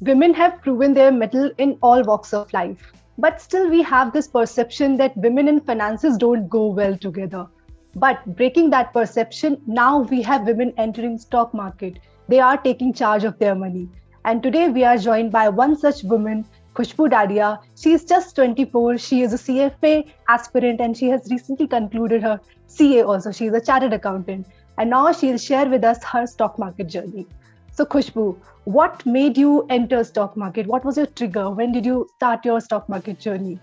Women have proven their mettle in all walks of life. But still, we have this perception that women and finances don't go well together. But breaking that perception, now we have women entering stock market. They are taking charge of their money. And today we are joined by one such woman, Khushboo Dadia. She is just 24. She is a CFA aspirant and she has recently concluded her CA also. She is a chartered accountant. And now she'll share with us her stock market journey. So Khushboo, what made you enter stock market? What was your trigger? When did you start your stock market journey?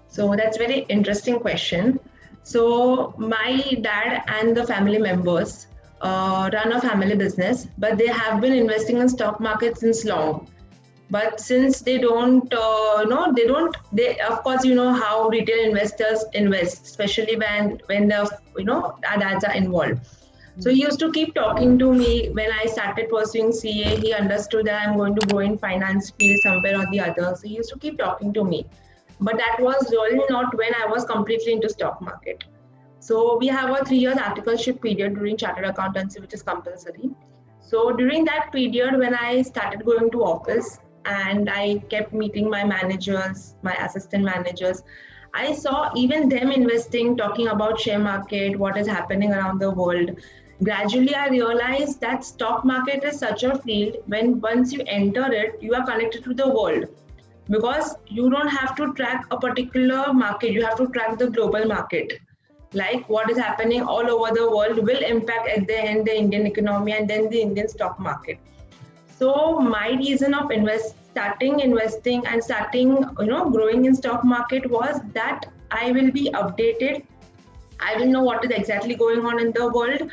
So that's very interesting question. So my dad and the family members run a family business, but they have been investing in stock market since long. But since they don't, they of course how retail investors invest, especially when the our dads are involved. So he used to keep talking to me when I started pursuing CA. He understood that I'm going to go in finance field somewhere or the other. So he used to keep talking to me. But that was really not when I was completely into stock market. So we have a 3 years articleship period during chartered accountancy, which is compulsory. So during that period, when I started going to office and I kept meeting my managers, my assistant managers, I saw even them investing, talking about share market, what is happening around the world. Gradually, I realized that stock market is such a field when once you enter it, you are connected to the world because you don't have to track a particular market, you have to track the global market. Like what is happening all over the world will impact at the end the Indian economy and then the Indian stock market. So my reason of starting investing and starting growing in stock market was that I will be updated. I will know what is exactly going on in the world.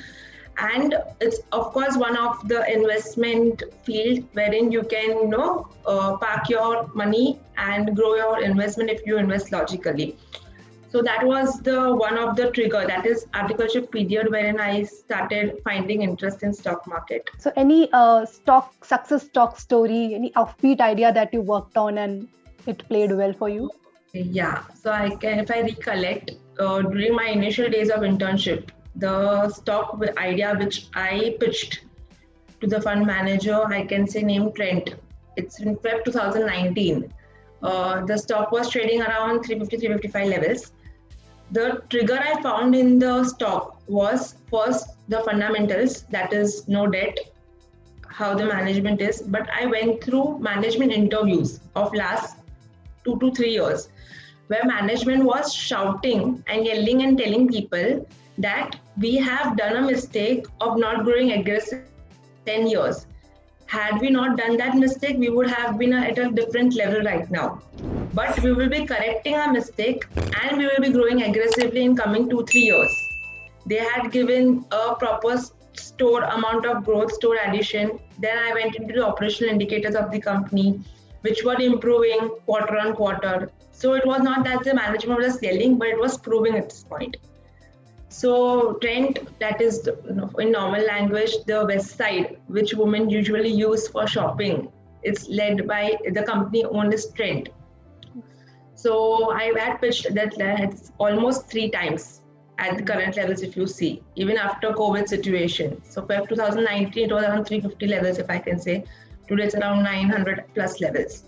And it's of course one of the investment field wherein you can park your money and grow your investment if you invest logically. So that was the one of the trigger, that is articleship period wherein I started finding interest in stock market. So any success stock story, any offbeat idea that you worked on and it played well for you? Yeah, so if I recollect, during my initial days of internship, the stock idea which I pitched to the fund manager, I can say named Trent. It's in Feb 2019. The stock was trading around 350, 355 levels. The trigger I found in the stock was first the fundamentals, that is no debt, how the management is. But I went through management interviews of last 2 to 3 years, where management was shouting and yelling and telling people that we have done a mistake of not growing aggressive 10 years. Had we not done that mistake, we would have been at a different level right now. But we will be correcting our mistake and we will be growing aggressively in coming 2-3 years. They had given a proper store amount of growth, store addition. Then I went into the operational indicators of the company, which were improving quarter on quarter. So it was not that the management was yelling, but it was proving at this point. So Trent, that is in normal language, the west side, which women usually use for shopping. It's led by the company owned is Trent. So I had pitched that it's almost 3 times at the current levels if you see, even after COVID situation. So Feb 2019, it was around 350 levels if I can say. Today it's around 900 plus levels.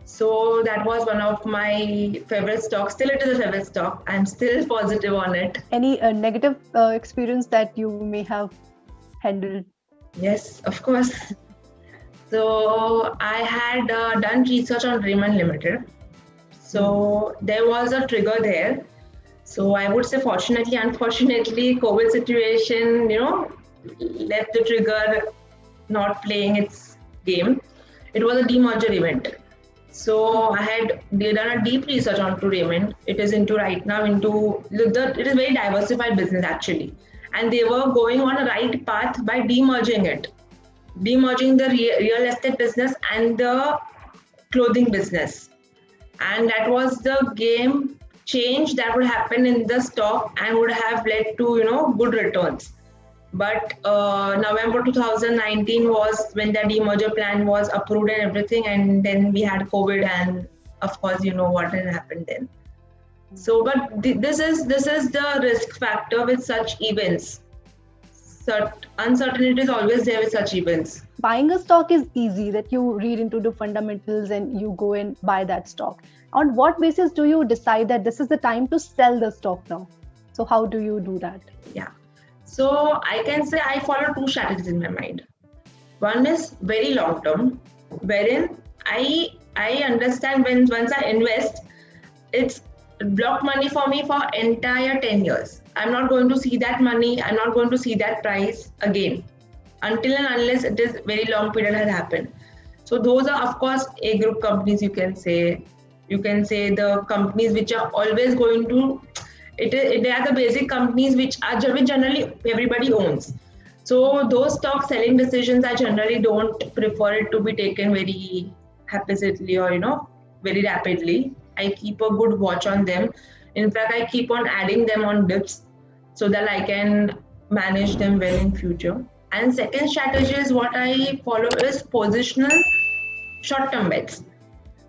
So that was one of my favorite stocks. Still it is a favorite stock. I'm still positive on it. Any negative experience that you may have handled? Yes, of course. So I had done research on Raymond Limited. So there was a trigger there. So I would say fortunately, unfortunately, COVID situation, left the trigger not playing its game. It was a demerger event. So I had done a deep research onto Raymond. It is into right now into it is very diversified business actually, and they were going on a right path by demerging the real estate business and the clothing business, and that was the game change that would happen in the stock and would have led to good returns. But November 2019 was when the demerger plan was approved and everything, and then we had COVID, and of course what had happened then. So, but this is the risk factor with such events. uncertainty is always there with such events. Buying a stock is easy, that you read into the fundamentals and you go and buy that stock. On what basis do you decide that this is the time to sell the stock now? So how do you do that? Yeah. So I can say I follow two strategies in my mind. One is very long term, wherein I understand when once I invest, it's blocked money for me for entire 10 years. I'm not going to see that money. I'm not going to see that price again until and unless it is very long period has happened. So those are of course A group companies. You can say the companies which are always going to. They are the basic companies which generally everybody owns. So those stock selling decisions, I generally don't prefer it to be taken very haphazardly or very rapidly. I keep a good watch on them. In fact, I keep on adding them on dips so that I can manage them well in future. And second strategy is what I follow is positional short-term bets.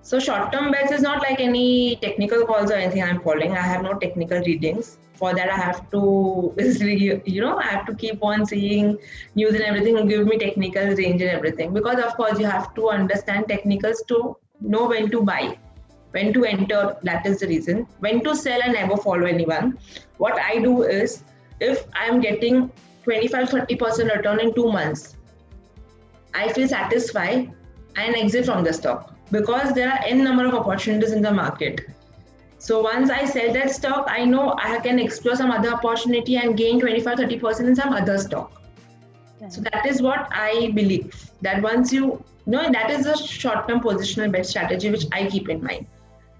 So short-term bets is not like any technical calls or anything I'm following. I have no technical readings. For that, I have to, I have to keep on seeing news and everything and give me technical range and everything. Because of course, you have to understand technicals to know when to buy, when to enter. That is the reason. When to sell, I never follow anyone. What I do is, if I'm getting 25-30% return in 2 months, I feel satisfied and exit from the stock. Because there are n number of opportunities in the market. So once I sell that stock, I know I can explore some other opportunity and gain 25-30% in some other stock. Yeah. So that is what I believe. That once that is a short-term positional bet strategy which I keep in mind.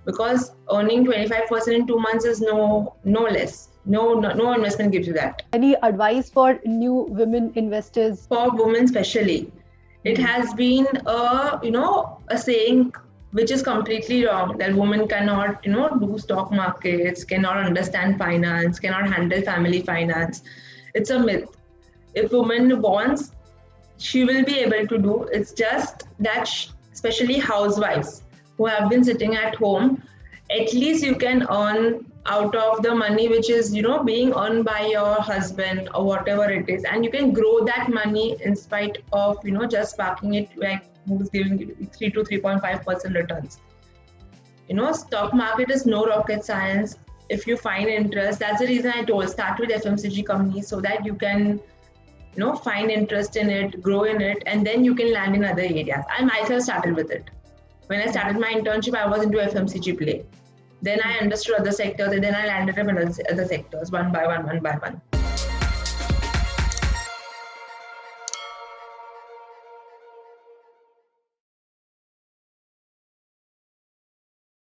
Because earning 25% in 2 months is no less. No investment gives you that. Any advice for new women investors? For women especially. It has been a saying which is completely wrong, that women cannot, do stock markets, cannot understand finance, cannot handle family finance. It's a myth. If woman wants, she will be able to do. It's just that, especially housewives who have been sitting at home, at least you can earn out of the money which is, being earned by your husband or whatever it is. And you can grow that money in spite of, just parking it like who's giving you 3 to 3.5% returns. Stock market is no rocket science. If you find interest, that's the reason I told, start with FMCG companies so that you can, find interest in it, grow in it, and then you can land in other areas. I myself started with it. When I started my internship, I was into FMCG play. Then I understood other sectors, and then I landed up in other sectors, one by one.